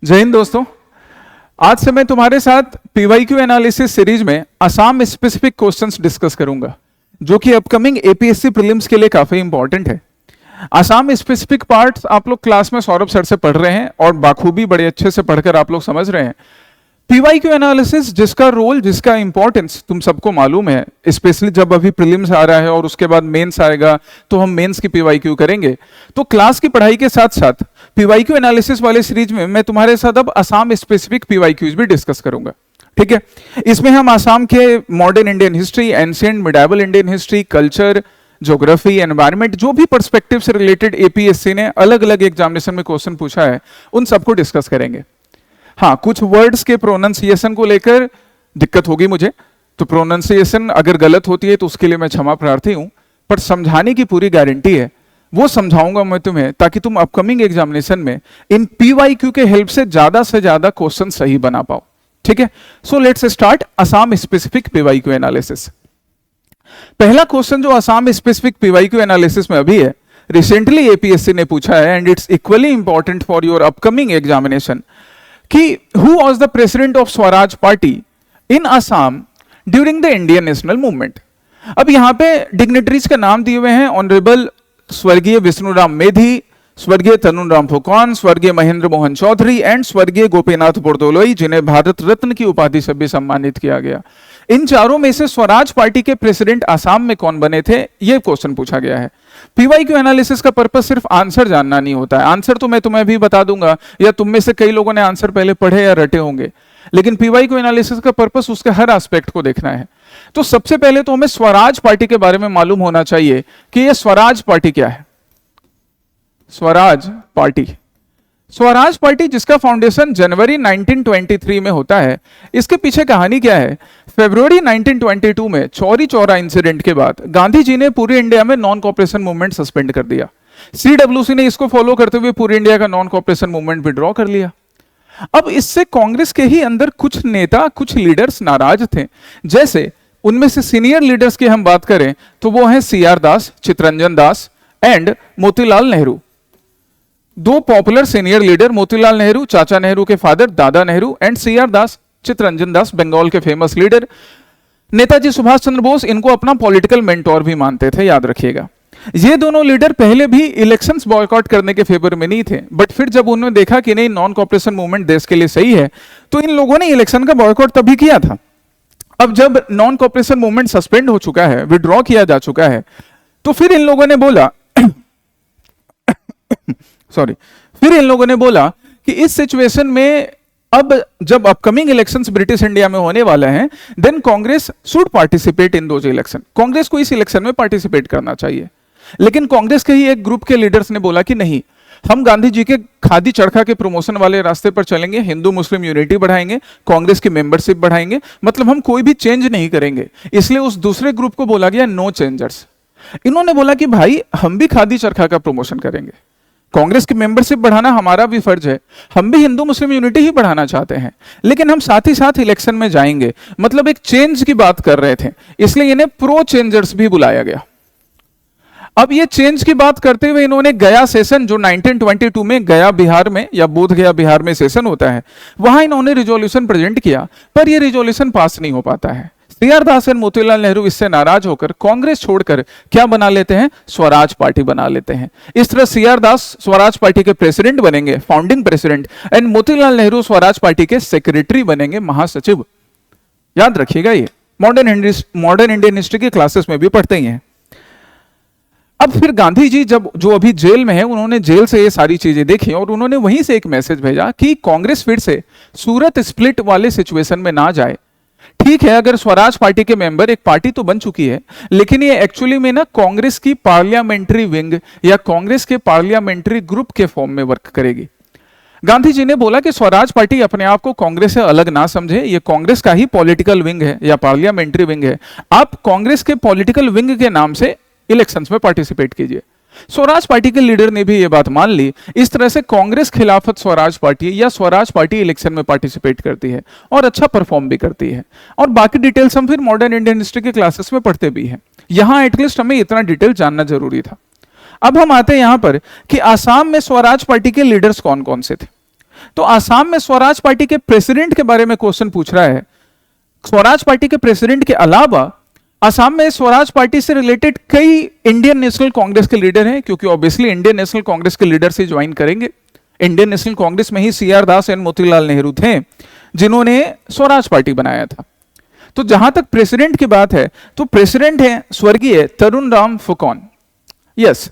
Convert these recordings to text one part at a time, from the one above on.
जय हिंद दोस्तों। आज से मैं तुम्हारे साथ पीवाईक्यू एनालिसिस सीरीज में असम स्पेसिफिक क्वेश्चंस डिस्कस करूंगा जो कि अपकमिंग एपीएससी प्रीलिम्स के लिए काफी इंपॉर्टेंट है। असम स्पेसिफिक पार्ट्स आप लोग क्लास में सौरभ सर से पढ़ रहे हैं और बाखूबी बड़े अच्छे से पढ़कर आप लोग समझ रहे हैं। पीवाईक्यू एनालिसिस जिसका रोल, जिसका इंपॉर्टेंस तुम सबको मालूम है, स्पेशली जब अभी प्रीलिम्स आ रहा है और उसके बाद मेंस आएगा तो हम मेंस की पीवाईक्यू करेंगे। तो क्लास की पढ़ाई के साथ साथ पीवाईक्यू एनालिसिस वाले सीरीज में मैं तुम्हारे साथ अब असम स्पेसिफिक पीवाईक्यूज भी डिस्कस करूंगा। ठीक है, इसमें हम असम के modern Indian history, ancient medieval Indian history, culture, geography, environment, जो भी पर्सपेक्टिव से रिलेटेड एपीएससी ने अलग अलग एग्जामिनेशन में क्वेश्चन पूछा है उन सबको डिस्कस करेंगे। हाँ, कुछ वर्ड्स के प्रोनाउंसिएशन को लेकर दिक्कत होगी मुझे, तो प्रोनाउंसिएशन अगर गलत होती है तो उसके लिए मैं क्षमा प्रार्थी हूं, पर समझाने की पूरी गारंटी है। वो समझाऊंगा मैं तुम्हें ताकि तुम अपकमिंग एग्जामिनेशन में इन पीवाईक्यू के हेल्प से ज्यादा क्वेश्चन सही बना पाओ। ठीक है, so let's start Assam specific PYQ analysis. पहला क्वेश्चन जो असम स्पेसिफिक पीवाईक्यू एनालिसिस में अभी है, रिसेंटली एपीएससी ने पूछा है and it's equally important for your upcoming examination कि who was the president of Swaraj party in Assam during the Indian national movement. अब यहां पे डिग्नेटरीज का नाम दिए हुए हैं ऑनरेबल स्वर्गीय विष्णुराम मेधी, स्वर्गीय तरुणराम फुकन, स्वर्गीय महेंद्र मोहन चौधरी एंड स्वर्गीय गोपीनाथ बोरदोलोई, जिन्हें भारत रत्न की उपाधि से भी सम्मानित किया गया। इन चारों में से स्वराज पार्टी के प्रेसिडेंट असम में कौन बने थे, यह क्वेश्चन पूछा गया है। पीवाईक्यू एनालिसिस का पर्पस सिर्फ आंसर जानना नहीं होता है। आंसर तो मैं तुम्हें भी बता दूंगा, या तुम में से कई लोगों ने आंसर पहले पढ़े या रटे होंगे, लेकिन पीवाईक्यू एनालिसिस का पर्पस उसके हर एस्पेक्ट को देखना है। तो सबसे पहले तो हमें स्वराज पार्टी के बारे में मालूम होना चाहिए कि यह स्वराज पार्टी क्या है। स्वराज पार्टी, स्वराज पार्टी जिसका फाउंडेशन जनवरी 1923 में होता है, इसके पीछे कहानी क्या है। फरवरी 1922 में चौरी चौरा इंसिडेंट के बाद गांधी जी ने पूरे इंडिया में नॉन कॉपरेशन मूवमेंट सस्पेंड कर दिया। सीडब्ल्यूसी ने इसको फॉलो करते हुए पूरे इंडिया का नॉन कॉपरेशन मूवमेंट विड्रॉ कर लिया। अब इससे कांग्रेस के ही अंदर कुछ नेता, कुछ लीडर्स नाराज थे। जैसे उनमें से सीनियर लीडर्स की हम बात करें तो वो हैं सीआर दास, चित्तरंजन दास एंड मोतीलाल नेहरू। दो popular senior leader, Motilal Nehru चाचा नेहरू के फादर दादा नेहरू एंड सीआर दास, चित्तरंजन दास बंगाल के फेमस लीडर। नेताजी सुभाष चंद्र बोस इनको अपना पॉलिटिकल मेंटोर भी मानते थे, याद रखिएगा। ये दोनों लीडर पहले भी इलेक्शंस बॉयकॉट करने के फेवर में नहीं थे, बट फिर जब उन्होंने देखा कि नहीं, नॉन कॉपरेशन मूवमेंट देश के लिए सही है, तो इन लोगों ने इलेक्शन का बॉयकॉट तभी किया था। अब जब नॉन कॉपरेशन मूवमेंट सस्पेंड हो चुका है, विड्रॉ किया जा चुका है, तो फिर इन लोगों ने बोला फिर इन लोगों ने बोला कि इस सिचुएशन में अब जब अपकमिंग इलेक्शंस ब्रिटिश इंडिया में होने वाले हैं, then Congress should participate in those election. Congress को इस इलेक्शन में पार्टिसिपेट करना चाहिए। लेकिन कांग्रेस के ही एक ग्रुप के लीडर्स ने बोला कि नहीं, हम गांधी जी के खादी चरखा के प्रमोशन वाले रास्ते पर चलेंगे, हिंदू मुस्लिम यूनिटी बढ़ाएंगे, कांग्रेस की मेंबरशिप बढ़ाएंगे, मतलब हम कोई भी चेंज नहीं करेंगे। इसलिए उस दूसरे ग्रुप को बोला गया नो चेंजर्स। इन्होंने बोला कि भाई, हम भी खादी चरखा का प्रमोशन करेंगे, कांग्रेस की मेंबरशिप बढ़ाना हमारा भी फर्ज है, हम भी हिंदू मुस्लिम यूनिटी ही बढ़ाना चाहते हैं, लेकिन हम साथ ही साथ इलेक्शन में जाएंगे। मतलब एक चेंज की बात कर रहे थे, इसलिए इन्हें प्रो चेंजर्स भी बुलाया गया। अब ये चेंज की बात करते हुए इन्होंने गया सेशन, जो 1922 में गया बिहार में या बोध गया बिहार में सेशन होता है, वहां इन्होंने रिजोल्यूशन प्रेजेंट किया, पर यह रिजोल्यूशन पास नहीं हो पाता है। सीआर दास और मोतीलाल नेहरू इससे नाराज होकर कांग्रेस छोड़कर क्या बना लेते हैं, स्वराज पार्टी बना लेते हैं। इस तरह सीआर दास स्वराज पार्टी के प्रेसिडेंट बनेंगे, founding president, and Motilal Nehru Swaraj party के सेक्रेटरी बनेंगे, महासचिव। याद रखिएगा, ये मॉडर्न इंडियन हिस्ट्री की क्लासेस में भी पढ़ते ही हैं। अब फिर गांधी जी जो अभी जेल में है, उन्होंने जेल से ये सारी चीजें देखी और उन्होंने वहीं से एक मैसेज भेजा कि कांग्रेस फिर से सूरत स्प्लिट वाले सिचुएशन में ना जाए। ठीक है, अगर स्वराज पार्टी के मेंबर, एक पार्टी तो बन चुकी है, लेकिन ये एक्चुअली में ना कांग्रेस की पार्लियामेंट्री विंग या कांग्रेस के पार्लियामेंट्री ग्रुप के फॉर्म में वर्क करेगी। गांधी जी ने बोला कि स्वराज पार्टी अपने आप को कांग्रेस से अलग ना समझे, ये कांग्रेस का ही पॉलिटिकल विंग है या पार्लियामेंट्री विंग है। आप कांग्रेस के पॉलिटिकल विंग के नाम से इलेक्शंस में पार्टिसिपेट कीजिए। स्वराज पार्टी के लीडर ने भी ये बात मान ली। इस तरह से कांग्रेस खिलाफत स्वराज पार्टी या स्वराज पार्टी इलेक्शन में पार्टिसिपेट करती है और अच्छा परफॉर्म भी करती है। और बाकी डिटेल्स हम फिर मॉडर्न इंडियन हिस्ट्री के क्लासेस में पढ़ते भी हैं। यहां एटलीस्ट हमें इतना डिटेल जानना जरूरी था। अब हम आते हैं यहां पर कि आसाम में स्वराज पार्टी के लीडर्स कौन कौन से थे। तो आसाम में स्वराज पार्टी के प्रेसिडेंट के बारे में क्वेश्चन पूछ रहा है। स्वराज पार्टी के प्रेसिडेंट के अलावा आसाम में स्वराज पार्टी से रिलेटेड कई इंडियन नेशनल कांग्रेस के लीडर हैं, क्योंकि ऑब्वियसली इंडियन नेशनल कांग्रेस के लीडर से ज्वाइन करेंगे। इंडियन नेशनल कांग्रेस में ही सीआर दास एंड मोतीलाल नेहरू थे जिन्होंने स्वराज पार्टी बनाया था। तो जहां तक प्रेसिडेंट की बात है, तो प्रेसिडेंट है स्वर्गीय तरुण राम फुकॉन। यस,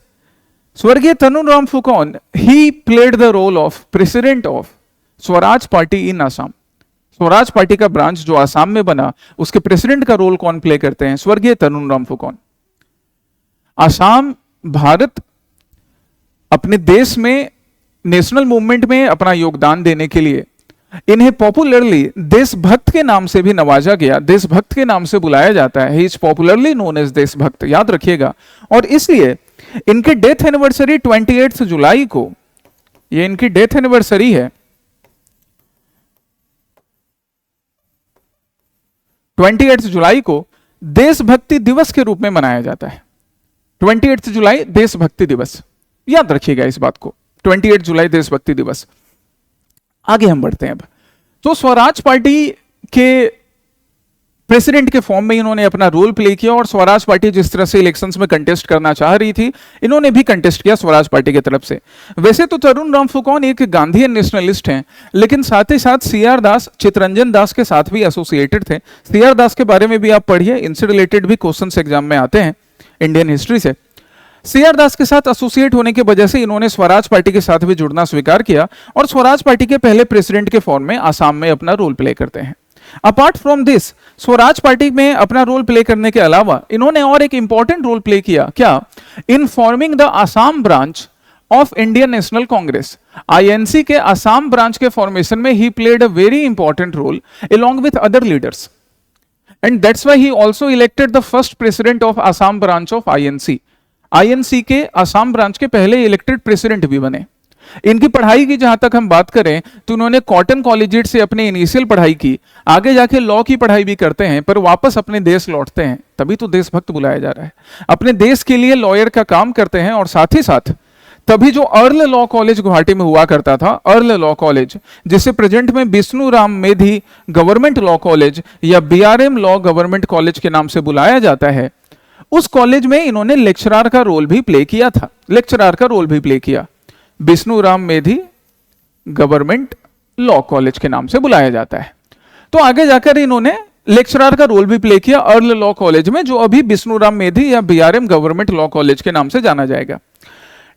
स्वर्गीय Tarun Ram Phukan he played the role of president of Swaraj party in Assam. Swaraj party का ब्रांच जो आसाम में बना, उसके प्रेसिडेंट का रोल कौन प्ले करते हैं? स्वर्गीय तरुण राम फुकॉन। आसाम, भारत अपने देश में नेशनल मूवमेंट में अपना योगदान देने के लिए इन्हें पॉपुलरली देशभक्त के नाम से भी नवाजा गया, देशभक्त के नाम से बुलाया जाता है। He is popularly known as Deshbhakt, याद रखिएगा। और इसलिए इनके डेथ एनिवर्सरी 28 जुलाई को, ये इनकी डेथ एनिवर्सरी है, 28 जुलाई को देशभक्ति दिवस के रूप में मनाया जाता है। 28 जुलाई देशभक्ति दिवस, याद रखिएगा इस बात को, 28 जुलाई देशभक्ति दिवस। आगे हम बढ़ते हैं अब। तो स्वराज पार्टी के प्रेसिडेंट के फॉर्म में इन्होंने अपना रोल प्ले किया, और स्वराज पार्टी जिस तरह से इलेक्शंस में कंटेस्ट करना चाह रही थी, इन्होंने भी कंटेस्ट किया स्वराज पार्टी की तरफ से। वैसे तो तरुण राम फुकॉन एक गांधीयन नेशनलिस्ट हैं, लेकिन साथ ही साथ सीआर दास, चितरंजन दास के साथ भी एसोसिएटेड थे। सीआर दास के बारे में भी आप पढ़िए, इनसे रिलेटेड भी क्वेश्चन एग्जाम में आते हैं इंडियन हिस्ट्री से। सीआर दास के साथ एसोसिएट होने की वजह से इन्होंने स्वराज पार्टी के साथ भी जुड़ना स्वीकार किया, और स्वराज पार्टी के पहले प्रेसिडेंट के फॉर्म में आसाम में अपना रोल प्ले करते हैं। Apart from this, Swaraj party में अपना रोल प्ले करने के अलावा इन्होंने और एक इंपॉर्टेंट रोल प्ले किया, क्या? In forming the Assam branch of Indian national Congress. INC के आसाम ब्रांच के फॉर्मेशन में he played a very important role along with other leaders, and that's why he also elected the first president of Assam branch of INC। INC के Assam branch के पहले elected president भी बने। इनकी पढ़ाई की जहां तक हम बात करें, तो उन्होंने कॉटन कॉलेजिएट से अपनी इनिशियल पढ़ाई की, आगे जाके लॉ की पढ़ाई भी करते हैं, पर वापस अपने देश लौटते हैं, तभी तो देशभक्त बुलाया जा रहा है। अपने देश के लिए लॉयर का काम करते हैं, और साथ ही साथ तभी जो अर्ल लॉ कॉलेज गुवाहाटी में हुआ करता था, अर्ल लॉ कॉलेज, जिसे प्रेजेंट में Vishnu Ram Medhi government law college या बीआरएम लॉ गवर्नमेंट कॉलेज के नाम से बुलाया जाता है, उस कॉलेज में इन्होंने लेक्चरर का रोल भी प्ले किया था। लेक्चरर का रोल भी प्ले किया, Vishnu Ram Medhi government law college के नाम से बुलाया जाता है। तो आगे जाकर इन्होंने लेक्चरर का रोल भी प्ले किया अर्ल लॉ कॉलेज में, जो अभी विष्णु राम मेधी या बीआरएम गवर्नमेंट लॉ कॉलेज के नाम से जाना जाएगा।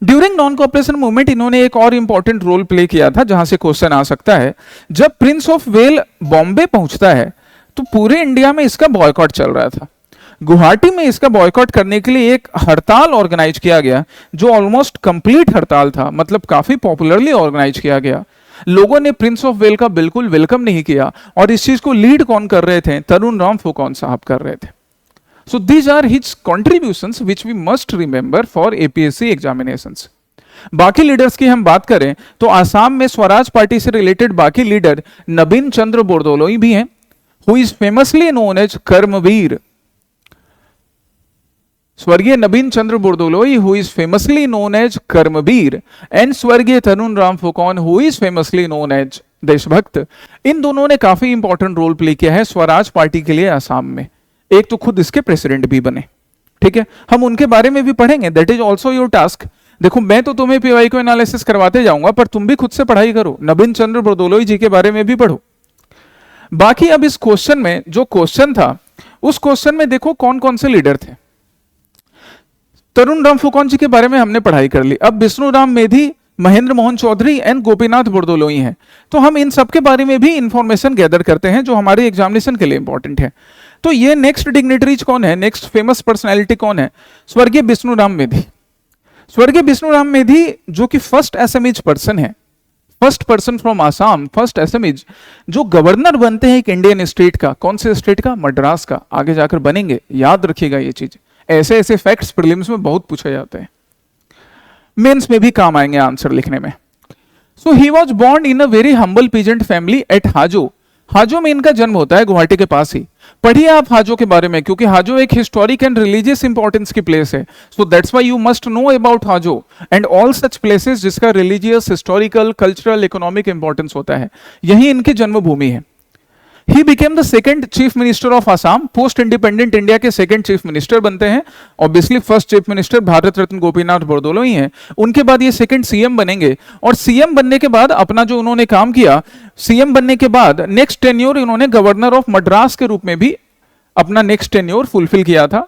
ड्यूरिंग नॉन कॉपरेशन मूवमेंट इन्होंने एक और इंपॉर्टेंट रोल प्ले किया था, जहां से क्वेश्चन आ सकता है। जब प्रिंस ऑफ वेल बॉम्बे पहुंचता है, तो पूरे इंडिया में इसका बॉयकॉट चल रहा था। गुवाहाटी में इसका बॉयकॉट करने के लिए एक हड़ताल ऑर्गेनाइज किया गया, जो ऑलमोस्ट कंप्लीट हड़ताल था, मतलब काफी पॉपुलरली ऑर्गेनाइज किया गया। लोगों ने प्रिंस ऑफ वेल का बिल्कुल वेलकम नहीं किया, और इस चीज को लीड कौन कर रहे थे? तरुण राम फुकॉन साहब कर रहे थे। So these are his contributions which we must remember for APSC examinations. बाकी लीडर्स की हम बात करें, तो आसाम में स्वराज पार्टी से रिलेटेड बाकी लीडर नबीन चंद्र बोरदोलोई भी हैं, who is famously known as Karmaveer. स्वर्गीय Nabin Chandra Bordoloi, who is famously known as Karmaveer, and स्वर्गीय Tarun Ram Phukan, who is famously known as Deshbhakt. इन दोनों ने काफी इंपॉर्टेंट रोल प्ले किया है स्वराज पार्टी के लिए आसाम में। एक तो खुद इसके प्रेसिडेंट भी बने, ठीक है, हम उनके बारे में भी पढ़ेंगे, that is also your task. देखो, मैं तो तुम्हें पीवाई को एनालिसिस करवाते जाऊंगा, पर तुम भी खुद से पढ़ाई करो, नबीन चंद्र बोरदोलोई जी के बारे में भी पढ़ो। बाकी अब इस क्वेश्चन में जो क्वेश्चन था, उस क्वेश्चन में देखो कौन कौन से लीडर थे। तरुण राम फुकॉन जी के बारे में हमने पढ़ाई कर ली। अब विष्णु राम मेधी, महेंद्र मोहन चौधरी एंड गोपीनाथ बोरदोलोई हैं, तो हम इन सब के बारे में भी इंफॉर्मेशन गैदर करते हैं, जो हमारे एग्जामिनेशन के लिए इंपॉर्टेंट है। तो ये नेक्स्ट डिग्निटरीज कौन है, नेक्स्ट फेमस पर्सनैलिटी कौन है? स्वर्गीय विष्णु राम मेधी। स्वर्गीय विष्णु राम मेधी, जो कि फर्स्ट एसएमईज पर्सन है, first person from Assam, first SMEs जो गवर्नर बनते हैं एक इंडियन स्टेट का। कौन से स्टेट का? मद्रास का। आगे जाकर बनेंगे, याद रखिएगा ये चीज। ऐसे ऐसे फैक्ट्स प्रीलिम्स में बहुत पूछे जाते हैं, मेंस में भी काम आएंगे आंसर लिखने में। So he was born in a very humble peasant family at Hajo. Hajo में इनका जन्म होता है, गुवाहाटी के पास ही। पढ़िए आप हाजो के बारे में, क्योंकि हाजो एक हिस्टोरिक एंड रिलीजियस इंपॉर्टेंस की प्लेस है। So that's why you must know about Hajo and all such places जिसका religious, historical, cultural, economic importance होता है। यही इनकी जन्मभूमि है। He became the second chief minister of Assam, post independent India के second chief minister बनते हैं। Obviously first chief minister Bharat Ratna Gopinath Bordoloi ही हैं। उनके बाद ये सेकंड सीएम बनेंगे, और सीएम बनने के बाद अपना जो उन्होंने काम किया, सीएम बनने के बाद नेक्स्ट टेन्योर इन्होंने गवर्नर ऑफ मद्रास के रूप में भी अपना नेक्स्ट टेन्योर फुलफिल किया था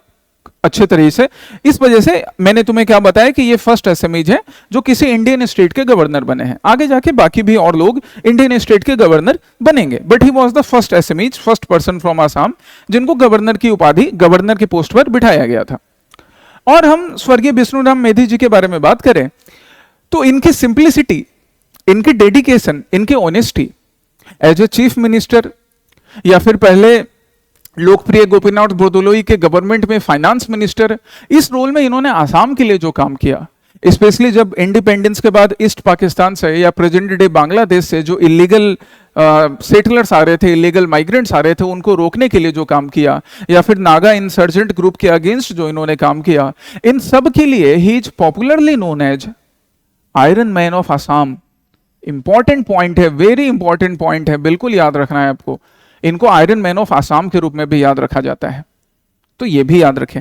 अच्छे तरीके से। इस वजह से मैंने तुम्हें क्या बताया कि ये फर्स्ट एसएमईज है जो किसी इंडियन स्टेट के गवर्नर बने हैं। आगे जाके बाकी भी और लोग इंडियन स्टेट के गवर्नर बनेंगे, but he was the first SMEs, first person from Assam जिनको गवर्नर की उपाधि, गवर्नर की पोस्ट पर बिठाया गया था। और हम स्वर्गीय विष्णुराम मेधी जी के बारे में बात करें तो इनकी सिंप्लिसिटी, इनकी डेडिकेशन, इनकी honesty as a chief minister, या फिर पहले लोकप्रिय गोपीनाथ बोरदोलोई के गवर्नमेंट में फाइनेंस मिनिस्टर, इस रोल में इन्होंने आसाम के लिए जो काम किया, स्पेशली जब इंडिपेंडेंस के बाद ईस्ट पाकिस्तान से या प्रेजेंट डे बांग्लादेश से जो इलीगल सेटलर्स आ रहे थे, इलीगल माइग्रेंट्स आ रहे थे, उनको रोकने के लिए जो काम किया, या फिर नागा इंसर्जेंट ग्रुप के अगेंस्ट जो इन्होंने काम किया, इन सब के लिए he is popularly known as iron man of Assam. Important point है, वेरी इंपॉर्टेंट पॉइंट है, बिल्कुल याद रखना है आपको। इनको आयरन मैन ऑफ आसाम के रूप में भी याद रखा जाता है, तो ये भी याद रखें।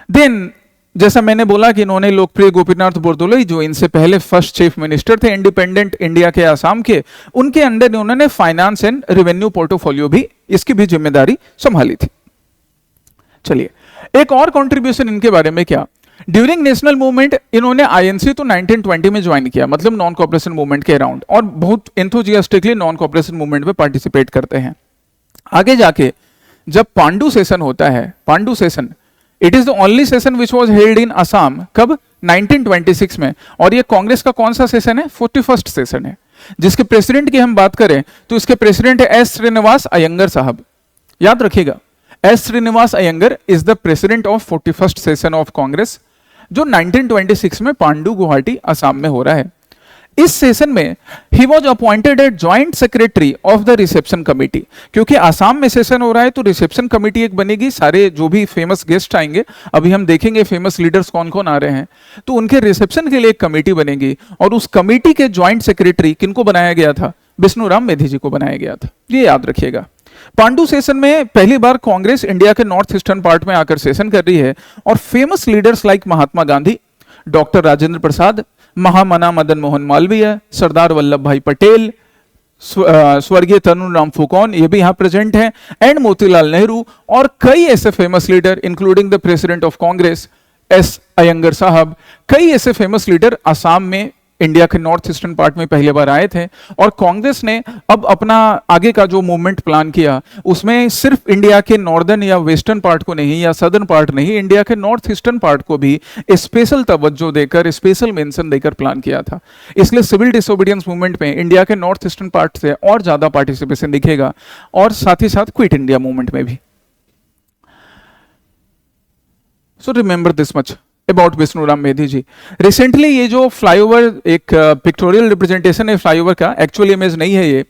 देन जैसा मैंने बोला कि इन्होंने लोकप्रिय गोपीनाथ बोरदोलोई जो इनसे पहले फर्स्ट चीफ मिनिस्टर थे इंडिपेंडेंट इंडिया के आसाम के, उनके अंडर उन्होंने फाइनेंस एंड रेवेन्यू पोर्टफोलियो भी, इसकी भी जिम्मेदारी संभाली थी। चलिए एक और कंट्रीब्यूशन इनके बारे में क्या, ड्यूरिंग नेशनल मूवमेंट इन्होंने आईएनसी तो 1920 में ज्वाइन किया, मतलब नॉन कॉपरेशन मूवमेंट के अराउंड, और बहुत एंथुजियास्टिकली नॉन कॉपरेशन मूवमेंट में पार्टिसिपेट करते हैं। आगे जाके जब पांडु सेशन होता है, Pandu session, it is the only session which was held in Assam, कब, 1926 में। और ये कांग्रेस का कौन सा सेशन है, 41st सेशन है। जिसके प्रेसिडेंट की हम बात करें तो इसके प्रेसिडेंट है एस श्रीनिवास अयंगर साहब, याद रखिएगा, S Srinivasa Iyengar is the president of 41st session of Congress, जो 1926 में पांडु गुवाहाटी असम में हो रहा है। इस सेशन में he was appointed at joint secretary of the reception committee, क्योंकि आसाम में सेशन हो रहा है तो रिसेप्शन कमिटी एक बनेगी, सारे जो भी फेमस गेस्ट आएंगे, अभी हम देखेंगे फेमस लीडर्स कौन कौन आ रहे हैं, तो उनके रिसेप्शन के लिए एक कमेटी बनेगी, और उस कमेटी के ज्वाइंट सेक्रेटरी किनको बनाया गया था, विष्णुराम मेधी जी को बनाया गया था, ये याद रखिएगा। पांडु सेशन में पहली बार कांग्रेस इंडिया के नॉर्थ ईस्टर्न पार्ट में आकर सेशन कर रही है, और famous leaders like Mahatma Gandhi, doctor Rajendra Prasad, महामना मदन मोहन मालवीय, सरदार वल्लभ भाई पटेल, स्वर्गीय तरुणराम फुकौन, ये भी यहाँ प्रेजेंट हैं, एंड मोतीलाल नेहरू, और कई ऐसे famous leader including the president of Congress S Iyengar sahab, कई ऐसे फेमस लीडर असम में इंडिया के नॉर्थ ईस्टर्न पार्ट में पहली बार आए थे। और कांग्रेस ने अब अपना आगे का जो मूवमेंट प्लान किया, उसमें सिर्फ इंडिया के नॉर्दर्न या वेस्टर्न पार्ट को नहीं, या सदर्न पार्ट नहीं, इंडिया के नॉर्थ ईस्टर्न पार्ट को भी स्पेशल तवज्जो देकर, स्पेशल मेंशन देकर प्लान किया था। इसलिए सिविल डिसोबीडियंस मूवमेंट में इंडिया के नॉर्थ ईस्टर्न पार्ट से और ज्यादा पार्टिसिपेशन दिखेगा, और साथ ही साथ क्विट इंडिया मूवमेंट में भी। So remember this much about Vishnuram Medhi ji. Recently ये जो फ्लाईओवर, एक पिक्टोरियल रिप्रेजेंटेशन है फ्लाईओवर का, एक्चुअल इमेज नहीं है, ये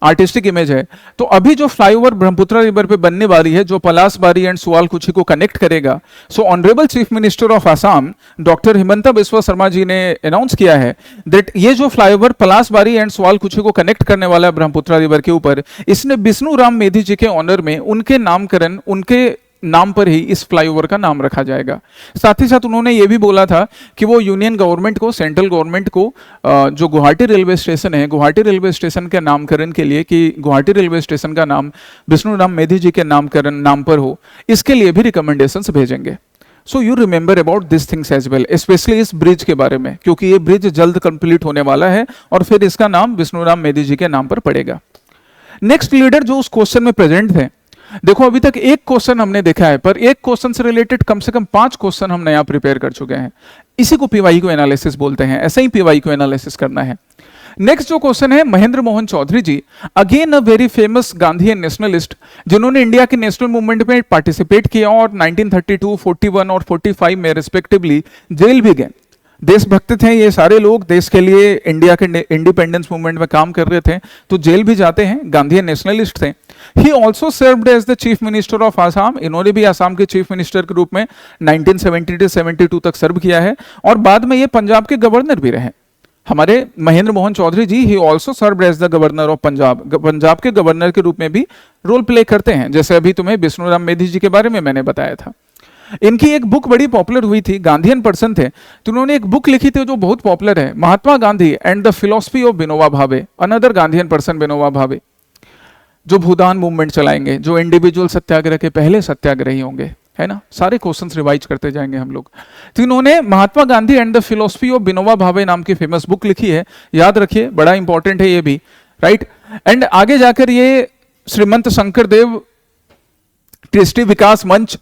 आर्टिस्टिक इमेज है। तो अभी जो फ्लाईओवर ब्रह्मपुत्र रिवर पे बनने वाली है, जो पलासबारी एंड सुआलकुची को कनेक्ट करेगा, so honourable chief minister of Assam doctor Himanta Biswa Sarma ji ने अनाउंस किया है दैट ये जो फ्लाईओवर पलासबारी एंड सुआलकुची को कनेक्ट करने वाला है ब्रह्मपुत्र रिवर के ऊपर, इसने विष्णुराम मेधी जी के ऑनर में, उनके नामकरण, उनके नाम पर ही इस फ्लाईओवर का नाम रखा जाएगा। साथ ही साथ उन्होंने ये भी बोला था कि वो यूनियन गवर्नमेंट को, सेंट्रल गवर्नमेंट को, जो गुवाहाटी रेलवे स्टेशन है, गुवाहाटी रेलवे स्टेशन के नामकरण के लिए, कि गुवाहाटी रेलवे स्टेशन का नाम विष्णुराम मेधी जी के नामकरण नाम पर हो, इसके लिए भी रिकमेंडेशंस भेजेंगे। So you remember about this things as well, specially इस ब्रिज के बारे में, क्योंकि ये ब्रिज जल्द कंप्लीट होने वाला है और फिर इसका नाम विष्णुराम मेधी जी के नाम पर पड़ेगा। नेक्स्ट लीडर जो उस क्वेश्चन में प्रेजेंट थे, देखो अभी तक एक क्वेश्चन हमने देखा है, पर एक क्वेश्चन से रिलेटेड कम से कम 5 क्वेश्चन हम नया प्रिपेयर कर चुके हैं। इसी को पीवाईक्यू एनालिसिस बोलते हैं, ऐसे ही पीवाईक्यू एनालिसिस करना है। नेक्स्ट जो क्वेश्चन है, Mahendra Mohan Chaudhary ji, again a very famous Gandhian nationalist, जिन्होंने इंडिया के नेशनल मूवमेंट में पार्टिसिपेट किया और 1932, 41 और 45 में रिस्पेक्टिवली जेल भी गए। देशभक्त थे ये सारे लोग, देश के लिए इंडिया के इंडिपेंडेंस मूवमेंट में काम कर रहे थे, तो जेल भी जाते हैं, गांधी नेशनलिस्ट थे। He also served as the chief minister of Assam, इन्होंने भी आसाम के चीफ मिनिस्टर के रूप में 1970 से 72 तक सर्व किया है, और बाद में ये पंजाब के गवर्नर भी रहे। हमारे Mahendra Mohan Chaudhary ji, he also served as the governor of Punjab, Punjab के गवर्नर के रूप में भी रोल प्ले करते हैं, जैसे अभी तुम्हें विष्णुराम मेधी जी के बारे में मैंने बताया था। इनकी एक बुक बड़ी पॉपुलर हुई थी, गांधीयन पर्सन थे, तो उन्होंने एक बुक लिखी थी जो बहुत पॉपुलर है, Mahatma Gandhi and the philosophy of Vinoba Bhave, another Gandhian person Vinoba Bhave, जो भूदान मूवमेंट चलाएंगे, जो इंडिविजुअल सत्याग्रह के पहले सत्याग्रही होंगे, है ना। सारे क्वेश्चंस रिवाइज करते जाएंगे हम लोग। तो इन्होंने Mahatma Gandhi and the philosophy of Vinoba Bhave नाम की फेमस बुक लिखी है, याद रखिए, बड़ा इंपॉर्टेंट है ये भी, राइट। एंड आगे जाकर ये श्रीमंत शंकरदेव ट्रस्टी विकास मंच,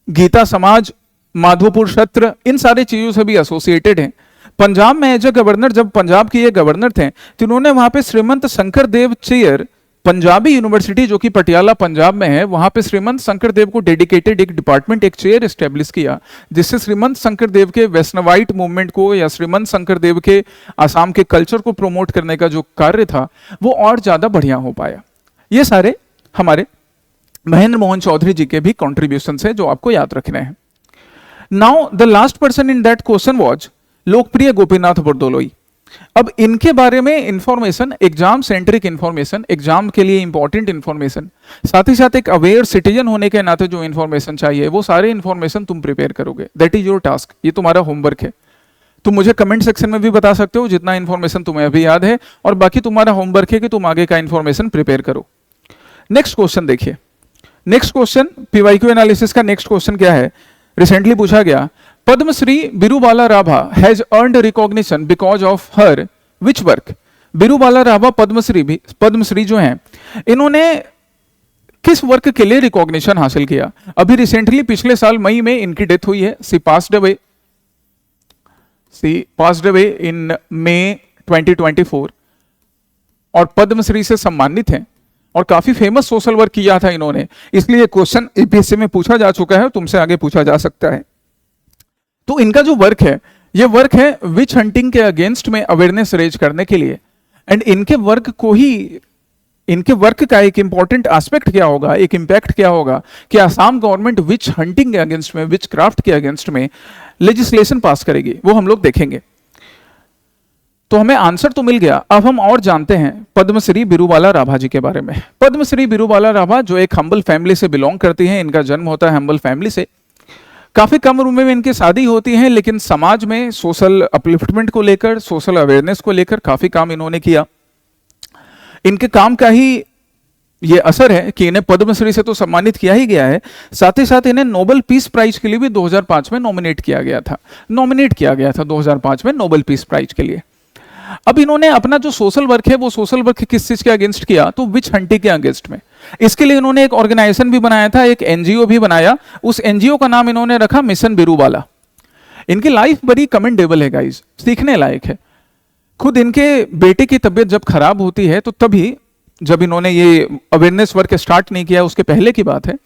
गीता समाज, माधोपुर क्षेत्र, इन सारी चीजों से भी एसोसिएटेड हैं। पंजाब में एज ए गवर्नर, जब पंजाब के ये गवर्नर थे, तो इन्होंने वहां पे श्रीमंत शंकरदेव चेयर, पंजाबी यूनिवर्सिटी जो कि पटियाला पंजाब में है, वहां पे श्रीमंत शंकरदेव को डेडिकेटेड एक डिपार्टमेंट, एक चेयर एस्टेब्लिश किया, जिससे श्रीमंत शंकरदेव के वैष्णवाइट मूवमेंट को या श्रीमंत शंकरदेव के आसाम के कल्चर को प्रमोट करने का जो कार्य था वो और ज्यादा बढ़िया हो पाया। ये सारे हमारे महेंद्र मोहन चौधरी जी के भी कॉन्ट्रीब्यूशन है जो आपको याद रखने हैं। Now the last person in that question was लोकप्रिय गोपीनाथ बरदोलोई। अब इनके बारे में information, exam centric information, exam के लिए इंपॉर्टेंट इंफॉर्मेशन, साथ ही साथ एक अवेयर सिटीजन होने के नाते जो इंफॉर्मेशन चाहिए, वो सारे इंफॉर्मेशन तुम प्रिपेयर करोगे। दैट इज योर टास्क, ये तुम्हारा होमवर्क है। तुम मुझे कमेंट सेक्शन में भी बता सकते हो जितना इंफॉर्मेशन तुम्हें अभी याद है, और बाकी तुम्हारा होमवर्क है कि तुम आगे का इंफॉर्मेशन प्रिपेयर करो। नेक्स्ट क्वेश्चन देखिए, नेक्स्ट क्वेश्चन पीवाईक्यू एनालिसिस का नेक्स्ट क्वेश्चन क्या है, रिसेंटली पूछा गया, Padmashri Birubala Rabha has earned recognition because of her which work. Birubala Rabha Padmashri जो हैं, इन्होंने किस वर्क के लिए रिकॉग्निशन हासिल किया। अभी रिसेंटली पिछले साल मई में इनकी डेथ हुई है। सी पास्ड अवे इन मई 2024 और पद्मश्री से सम्मानित हैं और काफी फेमस सोशल वर्क किया था इन्होंने, इसलिए क्वेश्चन यूपीएससी में पूछा जा चुका है, तुमसे आगे पूछा जा सकता है। तो इनका जो वर्क है, ये वर्क है विच हंटिंग के अगेंस्ट में अवेयरनेस रेज करने के लिए। एंड इनके वर्क का एक इंपॉर्टेंट एस्पेक्ट क्या होगा, एक इंपैक्ट क्या होगा कि आसाम गवर्नमेंट विच हंटिंग के अगेंस्ट में, विच क्राफ्ट के अगेंस्ट में लेजिस्लेशन पास करेगी, वो हम लोग देखेंगे। तो हमें आंसर तो मिल गया, अब हम और जानते हैं पद्मश्री बिरूबाला राभा जी के बारे में। पद्मश्री बिरूबाला राभा जो एक हम्बल फैमिली से बिलोंग करती हैं, इनका जन्म होता है हम्बल फैमिली से। काफी कम उम्र में इनकी शादी होती है, लेकिन समाज में सोशल अपलिफ्टमेंट को लेकर, सोशल अवेयरनेस को लेकर काफी काम इन्होंने किया। इनके काम का ही ये असर है कि इन्हें पद्मश्री से तो सम्मानित किया ही गया है, साथ ही साथ इन्हें नोबेल पीस प्राइज के लिए भी 2005 में नॉमिनेट किया गया था 2005 में नोबेल पीस प्राइज के लिए। अब इन्होंने अपना जो सोशल वर्क है, वो सोशल वर्क किस चीज के अगेंस्ट किया, तो विच हंटिंग के अगेंस्ट में। इसके लिए इन्होंने एक ऑर्गेनाइजेशन भी बनाया था, एक एनजीओ भी बनाया, उस एनजीओ का नाम इन्होंने रखा मिशन बिरूबाला। इनकी लाइफ बड़ी कमेंडेबल है गाइस, सीखने लायक है। खुद इनके बेटे की तबीयत जब खराब होती है, तो तभी जब इन्होंने ये अवेयरनेस वर्क स्टार्ट नहीं किया, उसके पहले की बात है,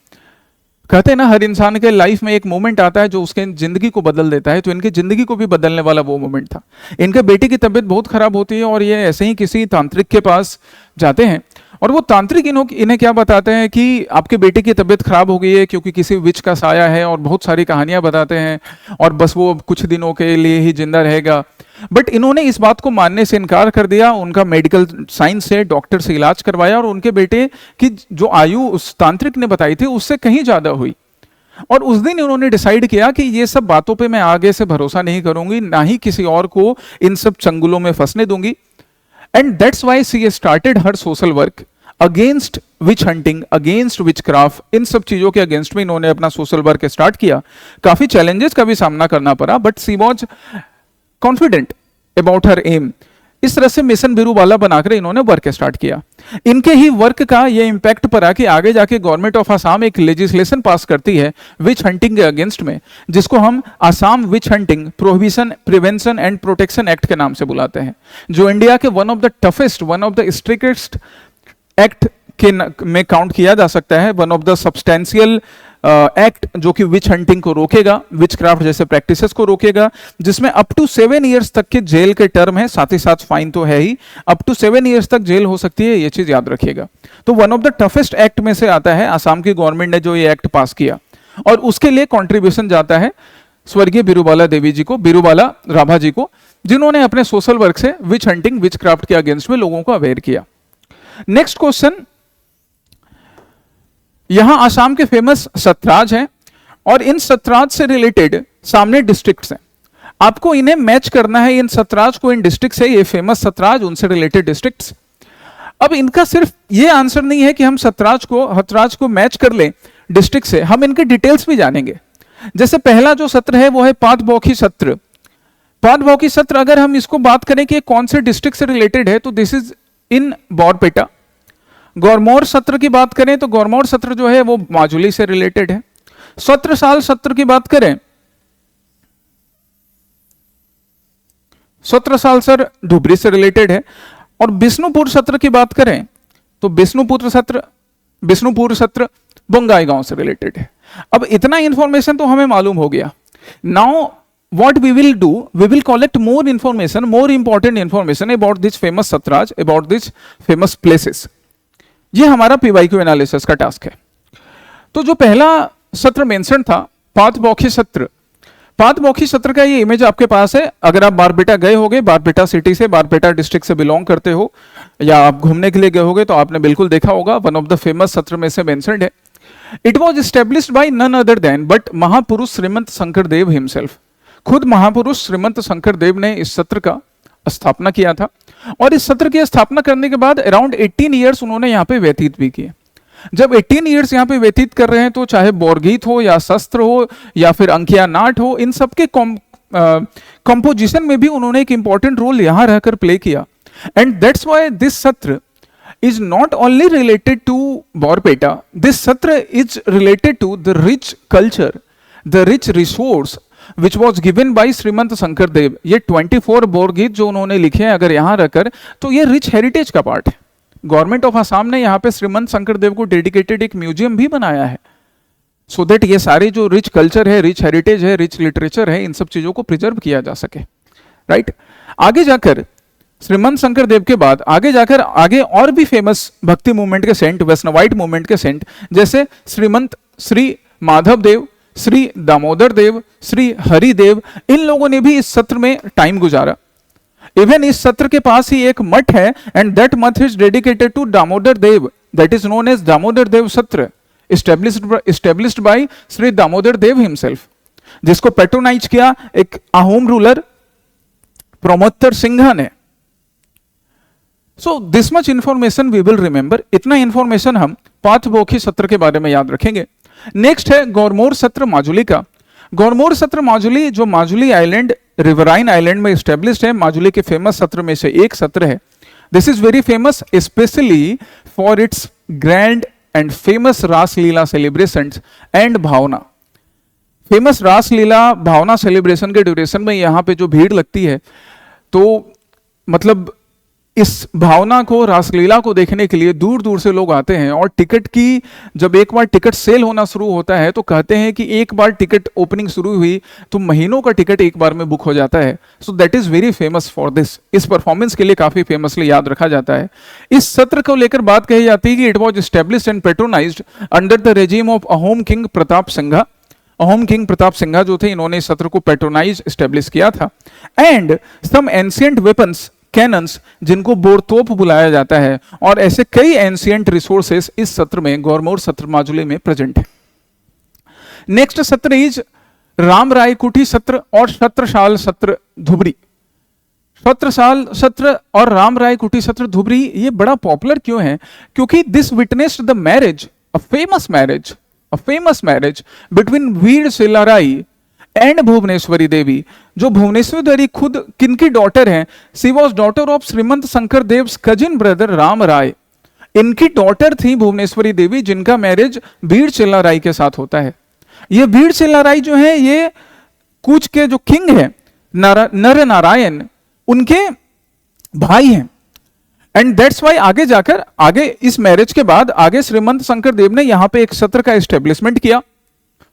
कहते हैं ना हर इंसान के लाइफ में एक मोमेंट आता है जो उसके जिंदगी को बदल देता है, तो इनकी जिंदगी को भी बदलने वाला वो मोमेंट था। इनके बेटे की तबीयत बहुत खराब होती है और ये ऐसे ही किसी तांत्रिक के पास जाते हैं, और वो तांत्रिक इन्हें क्या बताते हैं कि आपके बेटे की तबीयत खराब हो गई है क्योंकि किसी विच का साया है, और बहुत सारी कहानियां बताते हैं, और बस वो कुछ दिनों के लिए ही जिंदा रहेगा। बट इन्होंने इस बात को मानने से इनकार कर दिया, उनका मेडिकल साइंस से डॉक्टर से इलाज करवाया, और उनके बेटे की जो आयु उस तांत्रिक ने बताई थी उससे कहीं ज्यादा हुई। और उस दिन उन्होंने डिसाइड किया कि ये सब बातों पे मैं आगे से भरोसा नहीं करूंगी, ना ही किसी और को इन सब चंगुलों में फंसने दूंगी। And that's why she started her social work against witch hunting, against witchcraft, इन सब चीजों के अगेंस्ट में इन्होंने अपना सोशल वर्क स्टार्ट किया। काफी चैलेंजेस का भी सामना करना पड़ा, but she was confident about her aim. इस तरह से मिशन बिरूबाला बनाकर इन्होंने वर्क स्टार्ट किया। इनके ही वर्क का ये इंपैक्ट पड़ा कि आगे जाके गवर्नमेंट ऑफ आसाम एक लेजिस्लेशन पास करती है विच हंटिंग के अगेंस्ट में, जिसको हम आसाम विच hunting prohibition, prevention and protection act के नाम से बुलाते हैं, जो इंडिया के one of the toughest, one of the strictest act के में काउंट किया जा सकता है, one of the substantial act जो कि विच हंटिंग को रोकेगा, विच क्राफ्ट जैसे प्रैक्टिसेस को रोकेगा, जिसमें अप टू 7 इयर्स तक के जेल के टर्म है, साथ ही साथ फाइन तो है ही, अप टू 7 इयर्स तक जेल हो सकती है, ये चीज याद रखिएगा। तो one of the toughest act में से आता है, असम की गवर्नमेंट ने जो ये एक्ट पास किया, और उसके लिए कॉन्ट्रीब्यूशन जाता है स्वर्गीय बिरुबाला देवी जी को, बिरुबाला राभा जी को, जिन्होंने अपने सोशल वर्क से विच हंटिंग, विच क्राफ्ट के अगेंस्ट में लोगों को अवेयर किया। नेक्स्ट क्वेश्चन, यहां आसाम के फेमस सतराज हैं और इन सतराज से रिलेटेड सामने डिस्ट्रिक्ट्स हैं, आपको इन्हें मैच करना है, इन सतराज को, इन डिस्ट्रिक्ट से, ये फेमस सतराज, उनसे रिलेटेड डिस्ट्रिक्ट्स। अब इनका सिर्फ ये आंसर नहीं है कि हम सतराज को मैच कर लें डिस्ट्रिक्ट से, हम इनके डिटेल्स भी जानेंगे। जैसे पहला जो सत्र है वो है पातबौखी सत्र। पातबौखी सत्र अगर हम इसको बात करें कि कौन से डिस्ट्रिक्ट से रिलेटेड है, तो दिस इज इन बॉरपेटा। गौरमोर सत्र की बात करें तो गौरमोर सत्र जो है वो माजुली से रिलेटेड है। सत्रसाल सत्र की बात करें, सत्रसाल सर धुबरी से रिलेटेड है। और बिष्णुपुर सत्र की बात करें तो बिष्णुपुर सत्र बोंगाईगांव से रिलेटेड है। अब इतना इंफॉर्मेशन तो हमें मालूम हो गया। Now what we will do, we will collect more information, more important information about this famous satraj, about these famous places. ये हमारा PYQ एनालिसिस का टास्क है। तो जो पहला सत्र मेंशन था, पातबौखी सत्र, पातबौखी सत्र का ये इमेज आपके पास है। अगर आप बारपेटा गए होगे, बारपेटा सिटी से, बारपेटा डिस्ट्रिक्ट से बिलोंग करते हो, या आप घूमने के लिए गए होगे, तो आपने बिल्कुल देखा होगा, वन ऑफ द फेमस सत्र में से मेंशन्ड है। It was established by none other than but महापुरुष श्रीमंत शंकरदेव हिमसेल्फ। खुद महापुरुष श्रीमंत शंकरदेव ने इस सत्र का स्थापना किया था, और इस सत्र की स्थापना करने के बाद अराउंड 18 ईयर्स उन्होंने यहाँ पे व्यतीत भी किए। जब 18 ईयर्स यहाँ पे व्यतीत कर रहे हैं, तो चाहे बोरगीत हो या शस्त्र हो या फिर अंकिया नाट हो, इन सब के कंपोजिशन में भी उन्होंने एक इंपॉर्टेंट रोल यहाँ रहकर प्ले किया। एंड दैट्स व्हाई दिस सत्र is not only related to Borpeta, this Satra is related to the rich culture, the rich resource which was given by श्रीमंत शंकरदेव। ये 24 बोरगीत जो उन्होंने लिखे हैं अगर यहाँ रखकर, तो ये रिच हेरिटेज का पार्ट है। गवर्नमेंट ऑफ आसाम ने यहाँ पे श्रीमंत शंकरदेव को डेडिकेटेड एक म्यूजियम भी बनाया है, सो दैट ये सारे जो रिच कल्चर है, रिच हेरिटेज है, रिच लिटरेचर है, इन सब चीजों को प्रिजर्व किया जा सके, राइट। आगे जाकर श्रीमंत शंकरदेव के बाद आगे और भी फेमस भक्ति मूवमेंट के सेंट, वैष्णवाइट मूवमेंट के सेंट, जैसे श्रीमंत श्री माधव देव, श्री दामोदर देव, श्री हरिदेव, इन लोगों ने भी इस सत्र में टाइम गुजारा। इवन इस सत्र के पास ही एक मठ है, एंड दैट मठ is dedicated to Damodar Dev, that is known as Damodar Dev Satra, established by Shri Damodar Dev himself, जिसको पेट्रोनाइज किया एक अहोम रूलर प्रमोत्तर सिंघा ने। So this much information we will remember, इतना इंफॉर्मेशन हम पातबौखी सत्र के बारे में याद रखेंगे। नेक्स्ट है गौरमोर सत्र माजुली का। गौरमोर सत्र माजुली, जो माजुली आइलैंड, रिवराइन आइलैंड में स्टैब्लिश्ड है, माजुली के फेमस सत्र में से एक सत्र है। This is very famous specially for its grand and famous Raslila celebrations and Bhaona. Famous Raslila Bhaona celebration के ड्यूरेशन में यहाँ पे जो भीड़ लगती है, तो मतलब इस भावना को, रासलीला को देखने के लिए दूर दूर से लोग आते हैं। और टिकट की, जब एक बार टिकट सेल होना शुरू होता है, तो कहते हैं कि एक बार टिकट ओपनिंग शुरू हुई तो महीनों का टिकट एक बार में बुक हो जाता है। So that is very famous for this, इस परफॉर्मेंस के लिए काफी फेमसली याद रखा जाता है। इस सत्र को लेकर बात कही जाती है कि it was established and patronized under the regime of Ahom king Pratap Singha. Ahom king Pratap Singha जो थे, इन्होंने इस सत्र को पेट्रोनाइज एस्टेब्लिश किया था। And some ancient weapons, cannons, जिनको बोरतोप बुलाया जाता है, और ऐसे कई एंशिएंट रिसोर्सेस इस सत्र में, गौरमोर सत्र माजुली में प्रेजेंट है। नेक्स्ट सत्र इज रामरायकुटी सत्र और सत्रसाल सत्र धुबरी। सत्रसाल सत्र और रामरायकुटी सत्र धुबरी ये बड़ा पॉपुलर क्यों है? क्योंकि this witnessed the marriage, a famous marriage between Veer Silarai and Bhubaneswari Devi. जो भुवनेश्वरी देवी खुद किनकी डॉटर हैं? She was daughter of Srimanta Sankar Dev cousin brother Ram Rai. इनकी डॉटर थी भुवनेश्वरी देवी, जिनका मैरिज वीर चिल्लाराई के साथ होता है। ये वीर चिल्लाराई जो है, ये कूच के जो किंग है नर नारायण, उनके भाई हैं। एंड दैट्स वाई आगे इस मैरिज के बाद आगे श्रीमंत शंकर देव ने यहां पे एक सत्र का एस्टेब्लिशमेंट किया।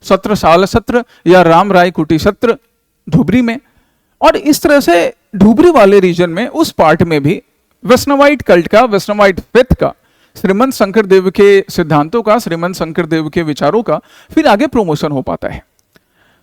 सत्र साल सत्र या राम राय कुटी सत्र धुबरी में। और इस तरह से धुबरी वाले रीजन में उस पार्ट में भी वैष्णवाइट कल्ट का, वैष्णवाइट फेथ का, श्रीमंत शंकर देव के सिद्धांतों का, श्रीमंत शंकर देव के विचारों का फिर आगे प्रमोशन हो पाता है।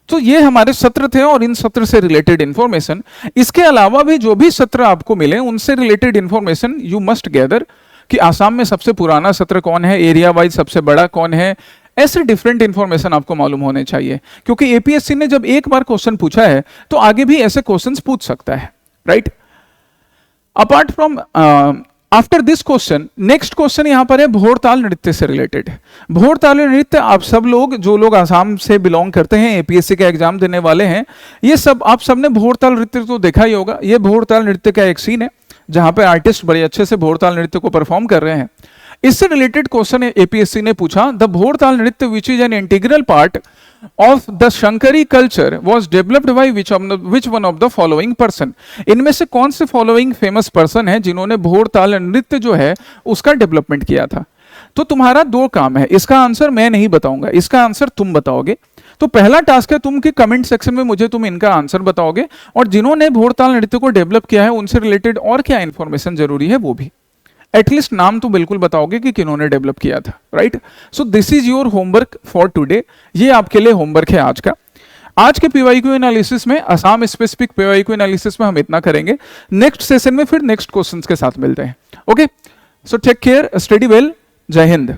तो ये हमारे सत्र थे और इन सत्र से रिलेटेड इंफॉर्मेशन। इसके अलावा भी जो भी सत्र आपको मिले उनसे related information you must gather कि आसाम में सबसे पुराना सत्र कौन है, एरिया वाइज सबसे बड़ा कौन है, ऐसे डिफरेंट इंफॉर्मेशन आपको मालूम होने चाहिए। क्योंकि एपीएससी ने जब एक बार क्वेश्चन पूछा है तो आगे भी ऐसे क्वेश्चंस पूछ सकता है, right. Apart from after this question, next question यहां पर है भोरताल नृत्य से रिलेटेड। भोरताल नृत्य आप सब लोग, जो लोग आसाम से बिलोंग करते हैं, एपीएससी का एग्जाम देने वाले हैं, ये सब आप सबने भोरताल नृत्य तो देखा ही होगा। ये भोरताल नृत्य का एक सीन है जहां पे आर्टिस्ट बड़े अच्छे से भोरताल नृत्य को परफॉर्म कर रहे हैं। इससे रिलेटेड क्वेश्चन एपीएससी ने पूछा, द भोरताल नृत्य which is an integral part of the Shankari culture was developed by which one of the following person. इनमें से कौन से फॉलोइंग फेमस पर्सन है जिन्होंने भोरताल नृत्य जो है उसका डेवलपमेंट किया था। तो तुम्हारा दो काम है, इसका आंसर मैं नहीं बताऊंगा, इसका आंसर तुम बताओगे। तो पहला टास्क है तुम के कमेंट सेक्शन में मुझे तुम इनका आंसर बताओगे, और जिन्होंने भोरताल नृत्य को डेवलप किया है उनसे रिलेटेड और क्या इंफॉर्मेशन जरूरी है वो भी एटलीस्ट नाम तो बिल्कुल बताओगे कि किन्होंने डेवलप किया था, right. So this is your homework for today. ये आपके लिए होमवर्क है आज का। आज के पीवाईक्यू एनालिसिस में, असम स्पेसिफिक पीवाईक्यू एनालिसिस में हम इतना करेंगे। नेक्स्ट सेशन में फिर नेक्स्ट क्वेश्चंस के साथ मिलते हैं। Okay, so take care, study well, जय हिंद।